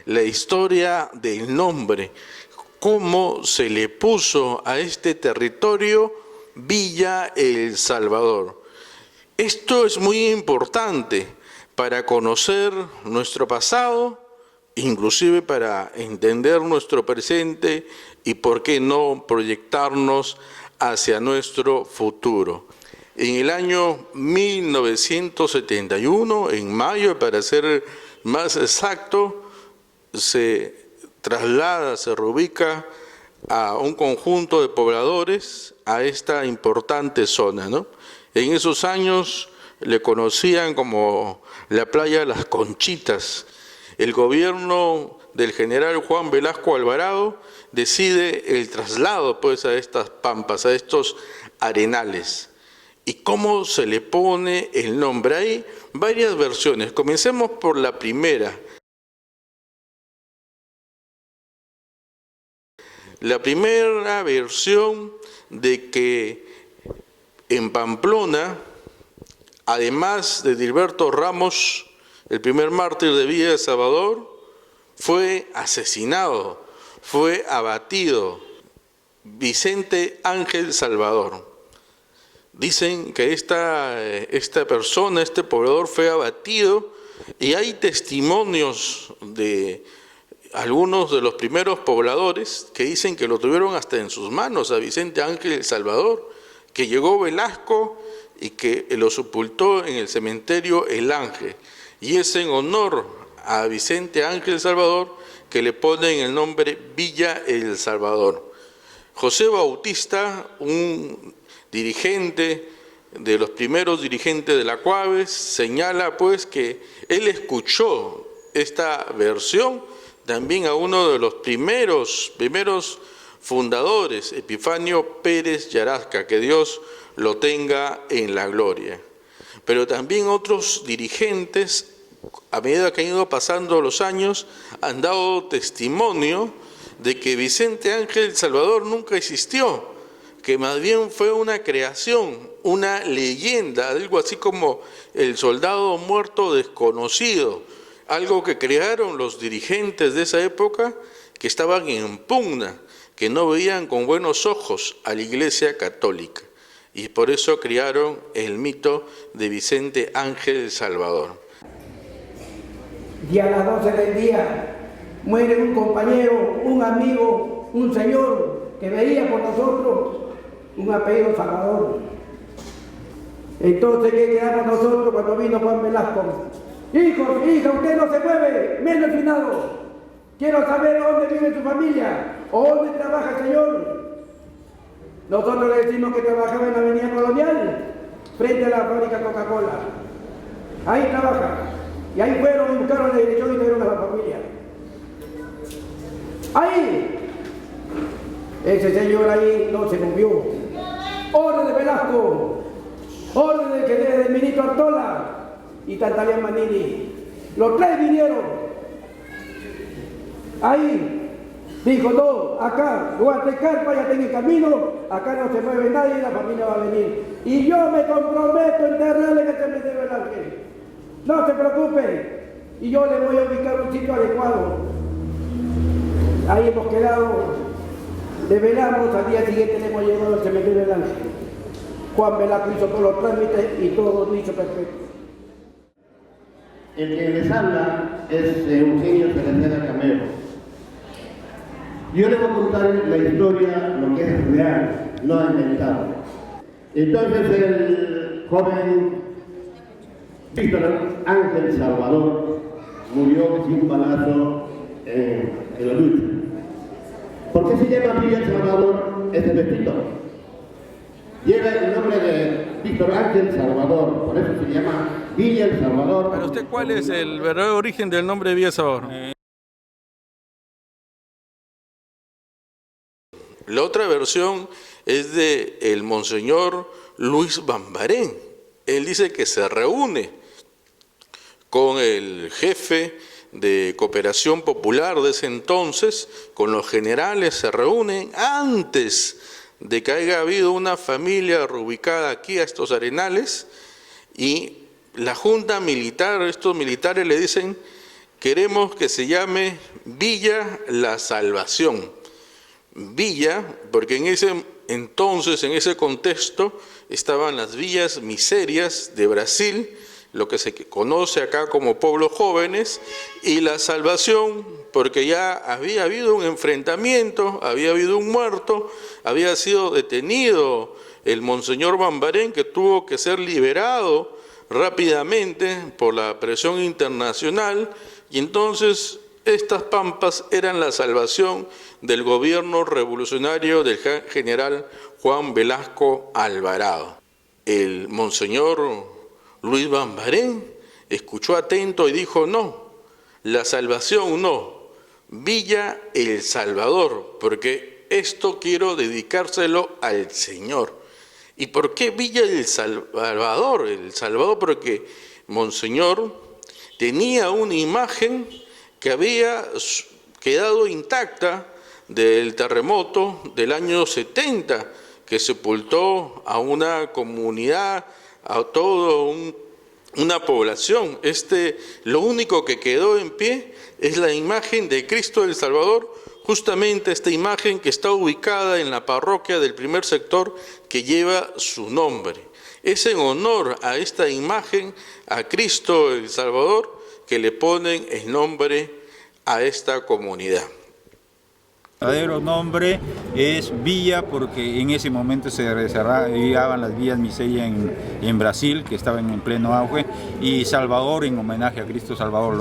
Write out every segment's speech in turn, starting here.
la historia del nombre, cómo se le puso a este territorio Villa El Salvador. Esto es muy importante para conocer nuestro pasado, inclusive para entender nuestro presente y, por qué no, proyectarnos hacia nuestro futuro. En el año 1971, en mayo, para ser más exacto, se traslada, se reubica a un conjunto de pobladores a esta importante zona, ¿no? En esos años le conocían como la playa de las Conchitas. El gobierno del general Juan Velasco Alvarado decide el traslado pues a estas pampas, a estos arenales. ¿Y cómo se le pone el nombre? Hay varias versiones. Comencemos por la primera. La primera versión de que en Pamplona, además de Dilberto Ramos, el primer mártir de Villa El Salvador, fue asesinado, fue abatido, Vicente Ángel Salvador. Dicen que esta persona, este poblador, fue abatido, y hay testimonios de algunos de los primeros pobladores que dicen que lo tuvieron hasta en sus manos a Vicente Ángel Salvador, que llegó Velasco y que lo sepultó en el cementerio El Ángel. Y es en honor a Vicente Ángel Salvador que le ponen el nombre Villa El Salvador. José Bautista, un dirigente de los primeros dirigentes de la COAVES, señala pues que él escuchó esta versión también a uno de los primeros fundadores, Epifanio Pérez Yarasca, que Dios lo tenga en la gloria. Pero también otros dirigentes, a medida que han ido pasando los años, han dado testimonio de que Vicente Ángel Salvador nunca existió, que más bien fue una creación, una leyenda, algo así como el soldado muerto desconocido, algo que crearon los dirigentes de esa época que estaban en pugna, que no veían con buenos ojos a la Iglesia Católica. Y por eso crearon el mito de Vicente Ángel Salvador. Y a las 12 del día muere un compañero, un amigo, un señor que veía por nosotros, un apellido Salvador. Entonces, ¿qué quedamos nosotros cuando vino Juan Velasco? Hijos, hija, usted no se mueve, menos finado. Quiero saber dónde vive su familia, o dónde trabaja el señor. Nosotros le decimos que trabajaba en la Avenida Colonial, frente a la fábrica Coca-Cola. Ahí trabaja. Y ahí fueron y buscaron la dirección y tuvieron a la familia. Ahí. Ese señor ahí no se movió. Orden de Velasco. Orden del ministro Artola y Tantalián Manini. Los tres vinieron. Ahí. Dijo, no, acá, Guatecarpa ya está en el camino, acá no se mueve nadie y la familia va a venir. Y yo me comprometo a enterrarle en el cementerio del Ángel. No se preocupe. Y yo le voy a ubicar un sitio adecuado. Ahí hemos quedado, develamos, al día siguiente le hemos llevado al cementerio del Ángel. Juan Velasco hizo todos los trámites y todo lo hizo perfecto. El que les habla es Eugenio Cereceda Camero. Yo les voy a contar la historia, lo que es real, no inventado. Entonces el joven Víctor Ángel Salvador murió sin un balazo en la lucha. ¿Por qué se llama Villa El Salvador este vestido? Lleva el nombre de Víctor Ángel Salvador, por eso se llama Villa El Salvador. ¿Para usted cuál es el verdadero origen del nombre de Villa El Salvador? La otra versión es de el monseñor Luis Bambarén. Él dice que se reúne con el jefe de Cooperación Popular de ese entonces, con los generales, se reúnen antes de que haya habido una familia reubicada aquí a estos arenales, y la junta militar, estos militares le dicen queremos que se llame Villa La Salvación. Villa, porque en ese entonces, en ese contexto, estaban las villas miserias de Brasil, lo que se conoce acá como pueblos jóvenes, y La Salvación, porque ya había habido un enfrentamiento, había habido un muerto, había sido detenido el monseñor Bambarén, que tuvo que ser liberado rápidamente por la presión internacional, y entonces estas pampas eran la salvación del gobierno revolucionario del general Juan Velasco Alvarado. El monseñor Luis Bambarén escuchó atento y dijo: no, la salvación no, Villa El Salvador, porque esto quiero dedicárselo al Señor. ¿Y por qué Villa El Salvador? El Salvador porque Monseñor tenía una imagen que había quedado intacta del terremoto del año 70, que sepultó a una comunidad, a toda una población. Lo único que quedó en pie es la imagen de Cristo del Salvador, justamente esta imagen que está ubicada en la parroquia del primer sector que lleva su nombre. Es en honor a esta imagen, a Cristo el Salvador, que le ponen el nombre a esta comunidad. El verdadero nombre es Villa porque en ese momento se desarrollaban las villas miseria en Brasil, que estaban en pleno auge, y Salvador en homenaje a Cristo Salvador,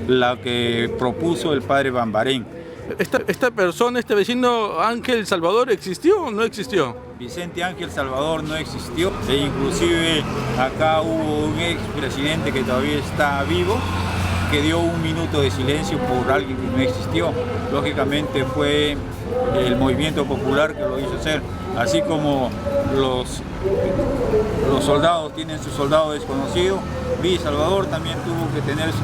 la que propuso el padre Bambarén. ¿Esta persona, este vecino Ángel Salvador, existió o no existió? Vicente Ángel Salvador no existió, e inclusive acá hubo un expresidente que todavía está vivo, que dio un minuto de silencio por alguien que no existió. Lógicamente fue el movimiento popular que lo hizo hacer, así como los soldados tienen su soldado desconocido, Villa Salvador también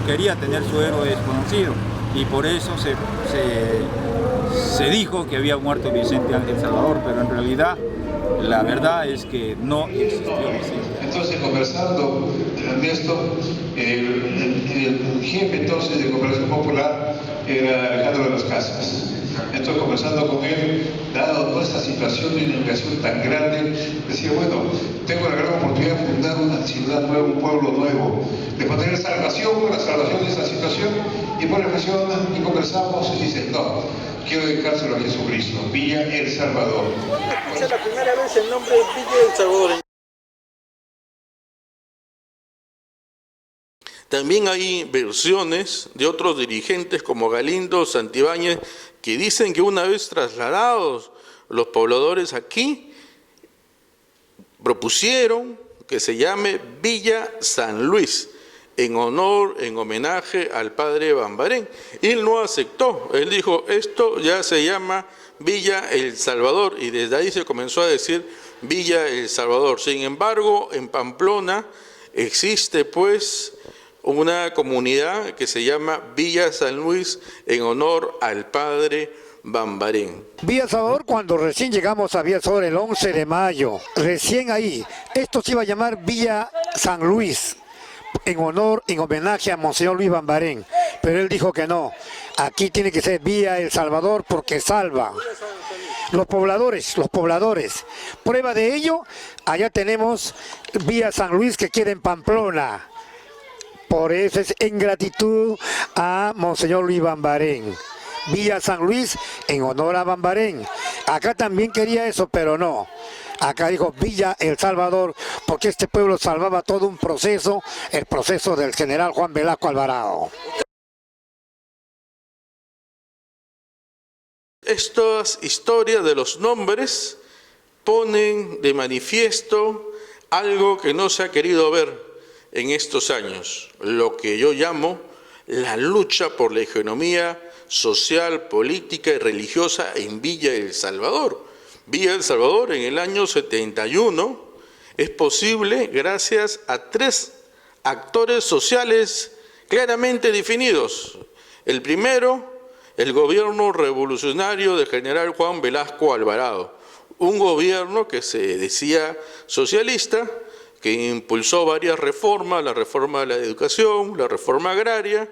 quería tener su héroe desconocido, y por eso se dijo que había muerto Vicente Ángel Salvador, pero en realidad la verdad es que no existió Vicente. Entonces, conversando, Ernesto, el jefe entonces de Cooperación Popular era Alejandro de las Casas. Entonces, conversando con él, dado toda esta situación de inundación tan grande, decía: bueno, tengo la gran oportunidad de fundar una ciudad nueva, un pueblo nuevo, de poner salvación, la salvación de esta situación, y por reflexión y conversamos, y dice: no, quiero dedicárselo a Jesucristo, Villa El Salvador. Escuché la primera vez el nombre de Villa El Salvador. También hay versiones de otros dirigentes como Galindo, Santibáñez, que dicen que una vez trasladados los pobladores aquí, propusieron que se llame Villa San Luis, en homenaje al padre Bambarén. Y él no aceptó, él dijo: esto ya se llama Villa El Salvador, y desde ahí se comenzó a decir Villa El Salvador. Sin embargo, en Pamplona existe pues una comunidad que se llama Villa San Luis en honor al padre Bambarén. Villa Salvador, cuando recién llegamos a Villa Salvador el 11 de mayo, recién ahí, esto se iba a llamar Villa San Luis, en homenaje a Monseñor Luis Bambarén, pero él dijo que no, aquí tiene que ser Villa El Salvador porque salva. Los pobladores, prueba de ello, allá tenemos Villa San Luis que queda en Pamplona. Por eso es en gratitud a Monseñor Luis Bambarén. Villa San Luis en honor a Bambarén. Acá también quería eso, pero no. Acá dijo Villa El Salvador, porque este pueblo salvaba todo un proceso, el proceso del general Juan Velasco Alvarado. Estas historias de los nombres ponen de manifiesto algo que no se ha querido ver en estos años, lo que yo llamo la lucha por la hegemonía social, política y religiosa en Villa El Salvador. Villa El Salvador en el año 71 es posible gracias a 3 actores sociales claramente definidos. El primero, el gobierno revolucionario del general Juan Velasco Alvarado, un gobierno que se decía socialista, que impulsó varias reformas, la reforma de la educación, la reforma agraria,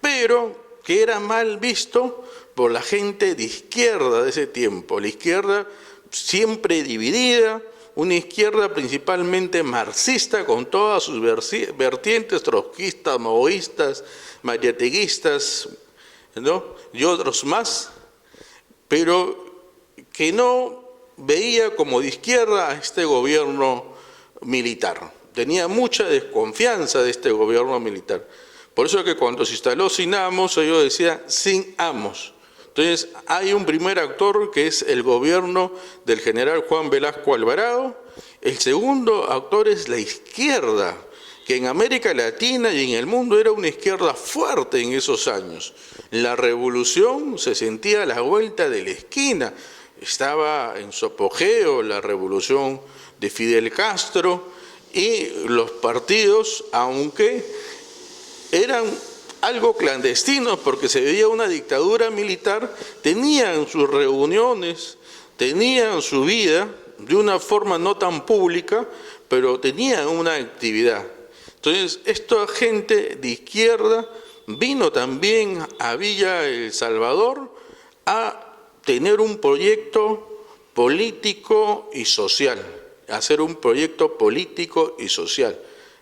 pero que era mal visto por la gente de izquierda de ese tiempo, la izquierda siempre dividida, una izquierda principalmente marxista con todas sus vertientes, trotskistas, maoístas, mariateguistas, ¿no? Y otros más, pero que no veía como de izquierda a este gobierno militar. Tenía mucha desconfianza de este gobierno militar. Por eso que cuando se instaló Sin Amos, ellos decían sin amos. Entonces hay un primer actor que es el gobierno del general Juan Velasco Alvarado. El segundo actor es la izquierda, que en América Latina y en el mundo era una izquierda fuerte en esos años. La revolución se sentía a la vuelta de la esquina. Estaba en su apogeo la revolución de Fidel Castro y los partidos, aunque eran algo clandestinos porque se veía una dictadura militar, tenían sus reuniones, tenían su vida de una forma no tan pública, pero tenían una actividad. Entonces, esta gente de izquierda vino también a Villa El Salvador a tener un proyecto político y social, a hacer un proyecto político y social.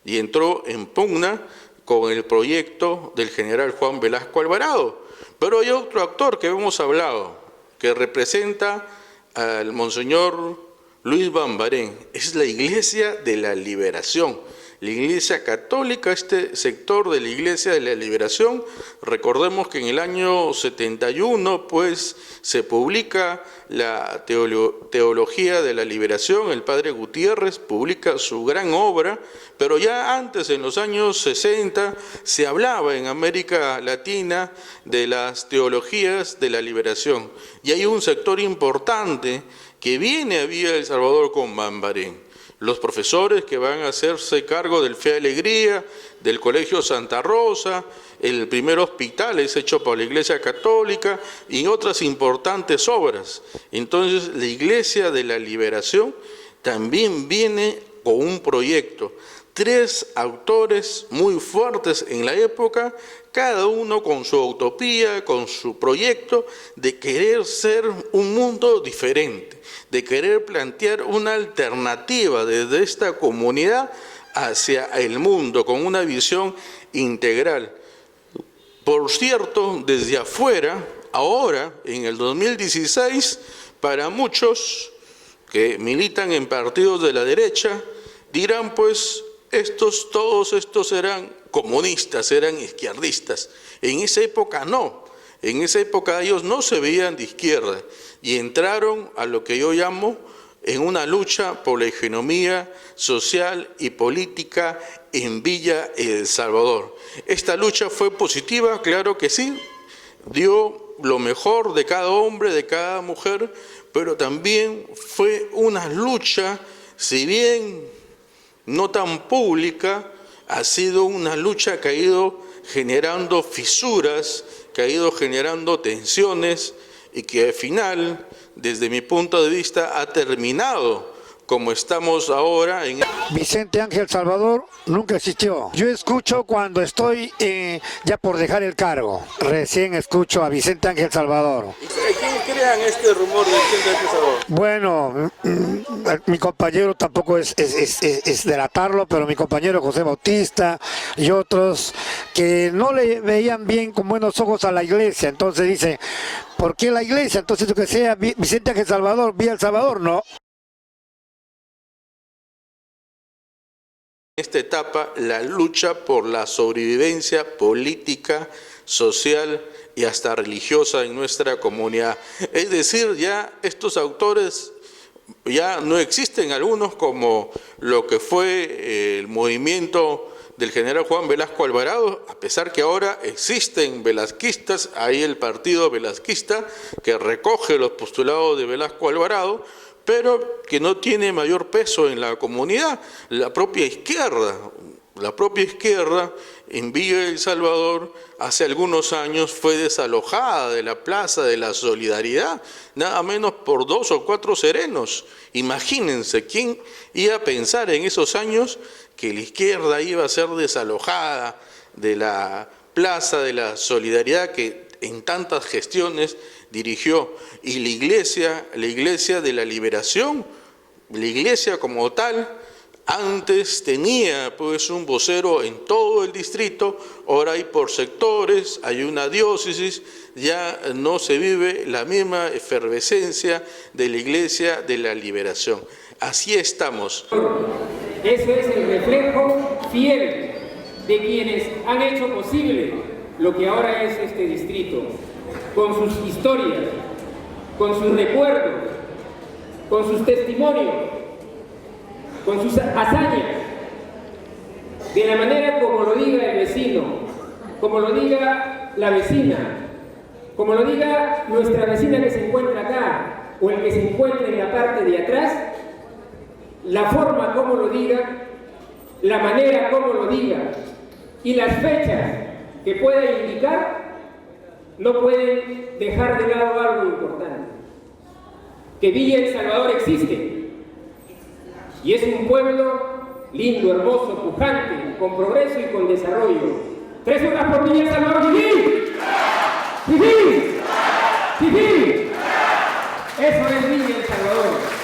Y entró en pugna con el proyecto del general Juan Velasco Alvarado. Pero hay otro actor que hemos hablado, que representa al monseñor Luis Bambarén, es la Iglesia de la Liberación. La Iglesia Católica, este sector de la Iglesia de la Liberación, recordemos que en el año 71 pues se publica la Teología de la Liberación, el padre Gutiérrez publica su gran obra, pero ya antes, en los años 60, se hablaba en América Latina de las teologías de la liberación. Y hay un sector importante que viene a Villa El Salvador con Bambarén. Los profesores que van a hacerse cargo del Fe y Alegría, del Colegio Santa Rosa, el primer hospital es hecho por la Iglesia Católica y otras importantes obras. Entonces, la Iglesia de la Liberación también viene con un proyecto. 3 autores muy fuertes en la época, cada uno con su utopía, con su proyecto de querer ser un mundo diferente, de querer plantear una alternativa desde esta comunidad hacia el mundo, con una visión integral. Por cierto, desde afuera, ahora, en el 2016, para muchos que militan en partidos de la derecha, dirán pues, todos estos eran comunistas, eran izquierdistas. En esa época no, en esa época ellos no se veían de izquierda y entraron a lo que yo llamo en una lucha por la hegemonía social y política en Villa El Salvador. Esta lucha fue positiva, claro que sí, dio lo mejor de cada hombre, de cada mujer, pero también fue una lucha, si bien no tan pública, ha sido una lucha que ha ido generando fisuras, que ha ido generando tensiones y que al final, desde mi punto de vista, ha terminado como estamos ahora en... Vicente Ángel Salvador nunca existió. Yo escucho cuando estoy ya por dejar el cargo. Recién escucho a Vicente Ángel Salvador. ¿Quién crean este rumor de Vicente Ángel Salvador? Bueno, mi compañero tampoco es delatarlo, pero mi compañero José Bautista y otros que no le veían bien con buenos ojos a la iglesia. Entonces dice, ¿por qué la iglesia? Entonces que sea Vicente Ángel Salvador, Villa El Salvador, no. En esta etapa, la lucha por la sobrevivencia política, social y hasta religiosa en nuestra comunidad. Es decir, ya estos autores ya no existen, algunos como lo que fue el movimiento del general Juan Velasco Alvarado, a pesar que ahora existen velasquistas, hay el partido velasquista que recoge los postulados de Velasco Alvarado, pero que no tiene mayor peso en la comunidad. La propia izquierda en Villa El Salvador hace algunos años fue desalojada de la Plaza de la Solidaridad, nada menos por 2 o 4 serenos. Imagínense, ¿quién iba a pensar en esos años que la izquierda iba a ser desalojada de la Plaza de la Solidaridad que en tantas gestiones dirigió, y la iglesia de la liberación, la iglesia como tal, antes tenía pues un vocero en todo el distrito, ahora hay por sectores, hay una diócesis, ya no se vive la misma efervescencia de la iglesia de la liberación. Así estamos. Eso es el reflejo fiel de quienes han hecho posible lo que ahora es este distrito, con sus historias, con sus recuerdos, con sus testimonios, con sus hazañas, de la manera como lo diga el vecino, como lo diga la vecina, como lo diga nuestra vecina que se encuentra acá, o el que se encuentra en la parte de atrás, la forma como lo diga, la manera como lo diga, y las fechas que pueda indicar, no pueden dejar de lado algo importante, que Villa El Salvador existe, y es un pueblo lindo, hermoso, pujante, con progreso y con desarrollo. 3 horas por Villa El Salvador. ¡Fifí! ¡Fifí! ¡Fifí! Eso es Villa El Salvador.